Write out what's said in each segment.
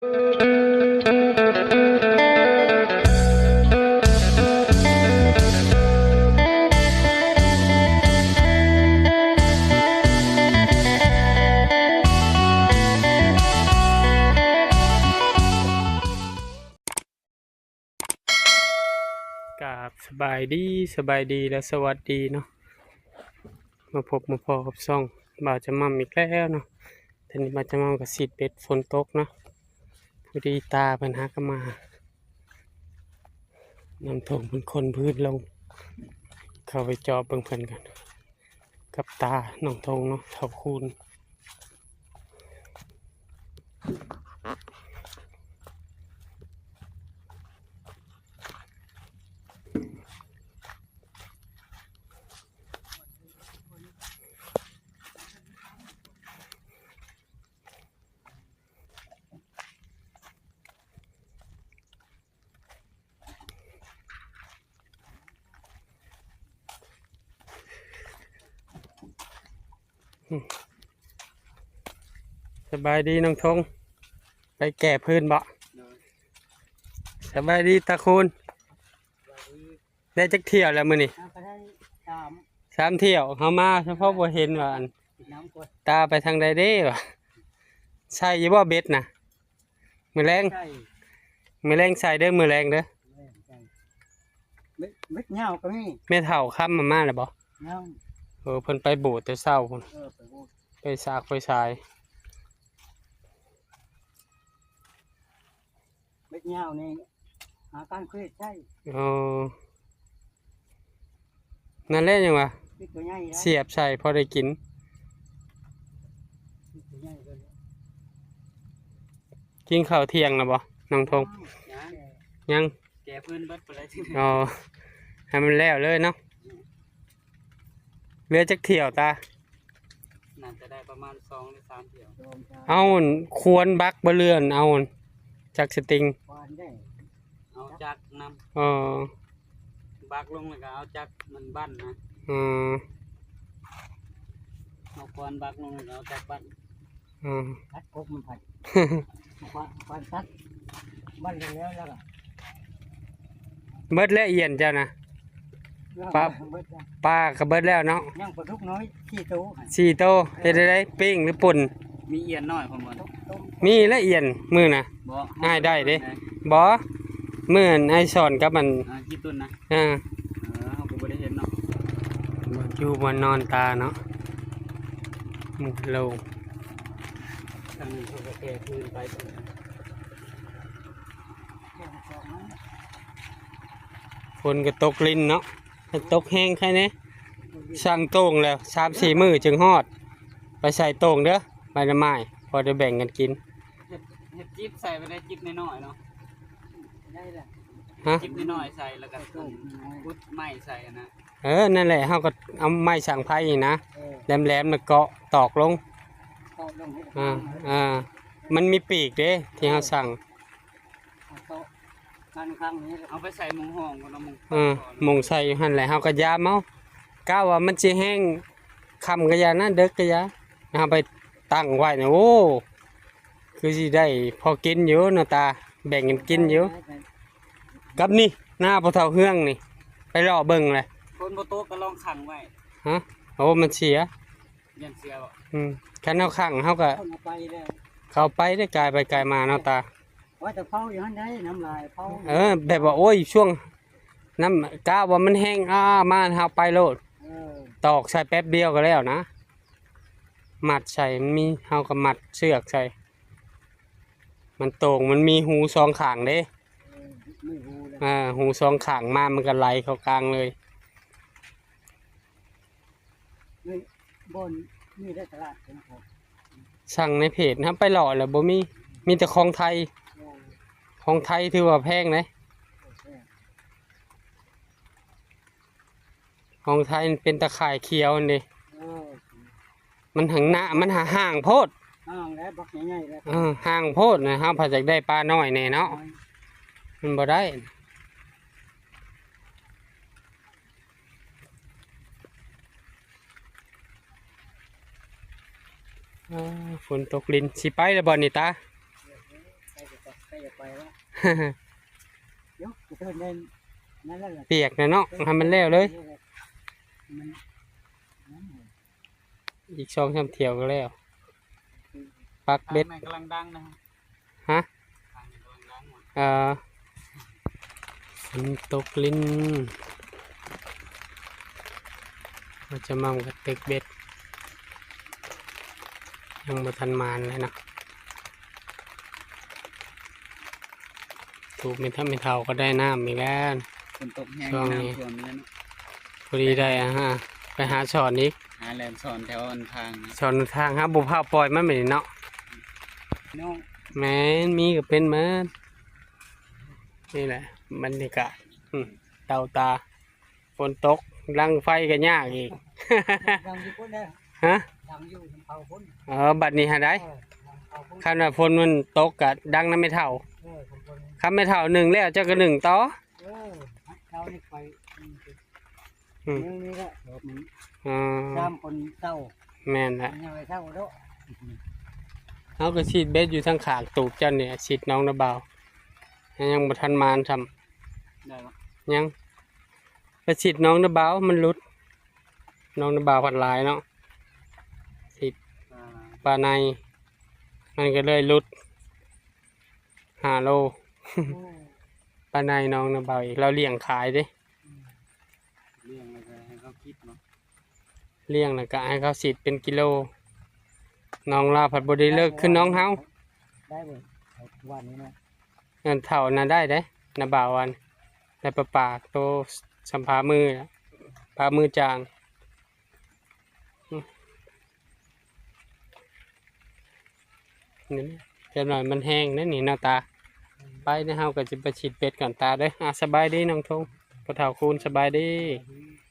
กับสบายดีและสวัสดีเนาะมาพบมาพอกับซ่องบ่าวจะมั่มอีกแล้วเนาะทีนี้บ่าวจะมั่มกับสีดเป็ดฝนตกเนาะพอดีตาปัญหาก็มานำถงเป็นคนพื้นลงเข้าไปจอบเบิ่งเพิ่นกันกับตาน้องทงเนาะเท่าคูณสบายดีน้องทงไปแก่พื้นบ่สบายดีตาคูณได้จักเที่ยวแล้วมื้อนี้3 เที่ยวเฮามาเฉพาะบ่เห็นว่าอันตาไปทางใดเด้วะใช่อยู่บ่เบ็ดน่ะมื้อแรงใส่เด้อมื้อแรงเด้อเม็ดเงาก็มีแม่เฒ่าค้ำมาแล้วบ่เงาเพิ่นไปโบสถ์แต่เช้าพุ่นไปสากไปสายเม็ดเงานี่หาการเคยใช่นั่นแหละยังวะตัวใหญ่เสียบใส่พอได้กินกินข้าวเที่ยงแล้วบ่น้องทงยังแก่พื้นเบิดไปเลยให้มันแล้วเลยเนาะเรือจักเที่ยวตาน่าจะได้ประมาณ2 หรือ 3 เที่ยวเอาควรบักบ่เลื่อนเอาจักสติงเอาจักนำบักลงแล้วก็เอาจักมันบั้นนะเอาควรบักลงแล้วก็เอาจักบั้นตัดกบมันผัดควรตัดบั้นแล้วก็เบิดแล้วเอียนเจ้านะปลาก็เบิดแล้วเนาะยังปลาดุกน้อย4 โตเฮ็ดได้ปิ้งหรือป่นมีเอียนน้อยผมบ่มีละเอียนมื้อน่ะง่ายได้เด้บ่มื้อไอ้สอนกับมันกี่ตุนนะเฮาก็บ่ได้เห็นเนาะอยู่บนนอนตาเนาะมุกโลงทางนี้เขาก็แก้พื้นไปฝนก็ตกลิ้นเนาะตกแห้งแค่นี้สั่งโต่งแล้ว3-4 มื้อจึงฮอดไปใส่โต่งเด้อใบละไม้พอจะแบ่งกันกินเห็ดจิ๊บใส่ไปได้จิ๊บน้อยๆเนาะได้แหละจิ๊บน้อยๆใส่แล้วก็พุดไม้ใส่นะนั่นแหละเฮาก็เอาไม้สั่งไผ่นะแหลมๆแล้วเกาะตอกลงมันมีปีกเด้ที่เฮาสั่งเอาไปใส่มุงห้องก็มุงใส่อยู่หั่นแหละเฮาก็ยามเอาก้าวว่ามันสิแห้งค่ำก็ยานะเด็กก็ยาเฮาไปตั้งไว้นะโอ้คือสิได้พอกินอยู่เนาะตาแบ่งกันกินอยู่กับนี่หน้าพ่อเฒ่าเฮืองนี่ไปรอเบิ่งเลยคนบ่โต๊ะก็ลองขังไว้โอ้มันเสียยันเสียบ่คันเฮาขังเฮาก็เข้าไปได้กายไปกายมาเนาะตาว่าแต่เผาอยู่หั่นได้น้ำลายเผาแบบว่าโอ้ยช่วงน้ำกะว่ามันแห้งมาเฮาไปโลดตอกใส่แป๊บเดียวก็แล้วนะมัดใส่มันมีเฮาก็มัดเชือกใส่มันโต่งมันมีหู2 ข้างเด้หู2 ข้างมามันก็ไหลเข้ากลางเลยบนนี่ได้ตลาดนะครับสั่งในเพจนะไปหล่อแล้วบ่มีแต่ของไทยถือว่าแพงเลยของไทยเป็นตะข่ายเขียวนี่มันหังหน้ามันห่างโพดแล้วบักใหญ่ๆแล้วห่างโพดนะเฮาพอจักได้ปลาน้อยแน่เนาะมันบ่ได้ฝนตกลิ้นสิไปแล้วบ่นี่ตา ใครจะไปวะเดี๋ยวจะเดินเล่นนั่นแหละ เปียกนะเนาะให้มันแล้วเลย มันนั่นเลย อีก2-3เที่ยวก็แล้วปักเบ็ด ทางกำลังดังนะ ฮะ ทางกำลังดังหมด ฝนตกลิ้นเราจะมั่มกับตึกเบ็ดยังบ่ทันมานเลยนะถูกไม่ทำไม่เท่าก็ได้น้ำอีกแล้ว ฝนตกแห้ง ช่วงนี้ น้ำท่วมแล้วเนาะ พอดีได้ไปหาสอนอีก หาแหลมสอนแถวอันทางนะ สอนทางบุพาปล่อยมันไม่ได้เนาะ น้อง แม้นมีก็เป็นเหมือนนี่แหละบรรยากาศเตาตาฝนตกรังไฟก็ยากอีก ดังอยู่คนเด้อ ฮะ ดังอยู่เผาคน บัดนี้หาได้ เผาคน คันว่าฝนมันตกกะดังน้ำไม่เท่า คน คำไม่เท่าหนึ่งแล้วเจ้าก็หนึ่งต่อ เช้านี่ไป อืม นี่ก็เดี๋ยวมัน อ๋อ ซ้ำคนเศร้า แม่นละ ยังไงเศร้าแล้ว เขาก็ฉีดเบ็ดอยู่ทางขางตูบเจ้าเนี่ยฉีดน้องระเบายังบ่ทันมานท ได้ปะ ำยังไปฉีดน้องระเบามันหลุด น้องระเบาพันหลายเนาะฉีดปลาในมันก็เลยหลุด5 โล ปลาในน้องระเบาอีกเราเลี้ยงขายเด้ เรื่องอะไรให้เขาคิดเนาะ เลี้ยงแล้วก็ให้เขาฉีดเป็นกิโลน้องลาผัดบไดีเลิกขึ้นน้องเฮา ได้เลยวันนี้นะ เงินเท่านั้นได้เด้นะบ่าววันได้ประปากโตสัมภามือน่ะพามือจางนี่เดี๋ยวหน่อยมันแห้งนะนี่หน้าตาไปนะเฮาก็จะไปฉีดเป็ดก่อนตาเด้อสบายดีน้องทงพอเฒ่าคูณสบายดี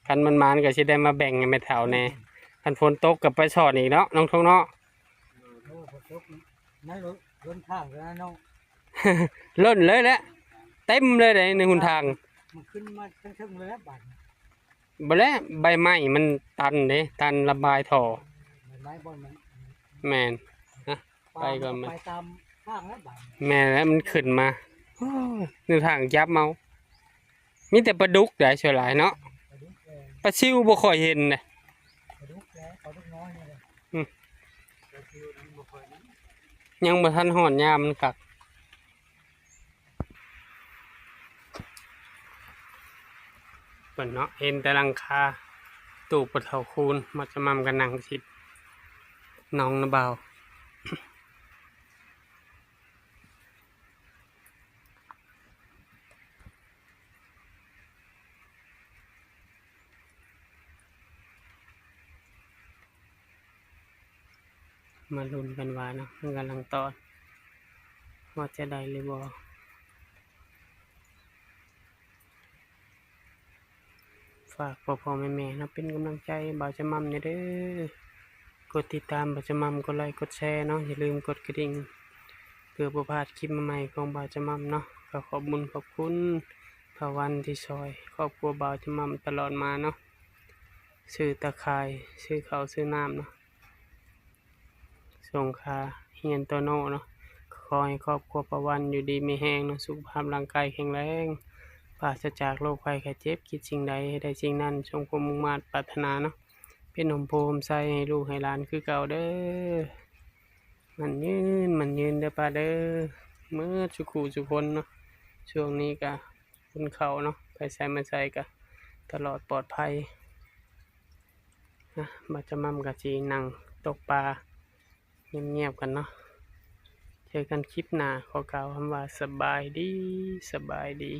คันมันมานก็สิได้มาแบ่งให้แม่เฒ่าแน่คันฝนตกก็ไปสอนอีกเนาะน้องทงเนาะ นั่นล้นข้างแล้วน้อง ล้นเลยแหละเต็มเลยในหนทาง มันขึ้นมาทั้งๆเลยแล้วบาด บ่แล้วใบไม้มันตันเด้ตันระบายท่อ ไม้บอลมัน แม่นไปก่อน ไปตามข้างแล้วบาด แม่แล้วมันขึ้นมาโอ้ยในทางยับเมามีแต่ปลาดุกได้ช่วยหลายเนาะ ไปดูแก ปลาซิวบ่ค่อยเห็นนะ ไปดูแกเขาลูกน้อยนี่เลยไปดูนั่นบ่ค่อยนั้น ยังบ่ทันฮ้อนยามมันคักเพิ่นเนาะเห็นแต่หลังคาตู้ปะเฒ่าคูณมาจะมั่มกันนั่งชิดน้องนะบ่าวมาลุ้นกันว่าเนาะมันกำลังตอนว่าจะได้หรือบ่ฝากพ่อแม่เนาะเป็นกำลังใจบ่าวจะมั่มเนี่ยเด้อกดติดตามบ่าวจะมั่มกดไลค์กดแชร์เนาะอย่าลืมกดกระดิ่งเพื่อบ่พลาดคลิปใหม่ๆของบ่าวจะมั่มเนาะก็ขอบคุณพระวันที่ซอยครอบครัวบ่าวจะมั่มตลอดมาเนาะซื้อตะไคร้ซื้อข้าวซื้อน้ำเนาะส่งค่าเฮียนโตโน่เนาะขอให้ครอบครัวประวันอยู่ดีมีแห้งเนาะสุขภาพร่างกายแข็งแรงปราศจากโรคภัยไข้เจ็บคิดสิ่งใดให้ได้สิ่งนั้นจงความมุ่งมั่นปรารถนาเนาะเป็นหนมโพมใส่ให้ลูกให้หลานคือเก่าเด้อมันยืนเด้อป้าเด้อเมื่อสุขูสุคนเนาะช่วงนี้ก็คนเขาเนาะไปใส่มาใส่ก็ตลอดปลอดภัยนะบัดจะมั่มกับจีนั่งตกปลาเงียบๆกันเนาะเจอกันคลิปหน้าขอกล่าวคำว่าสบายดี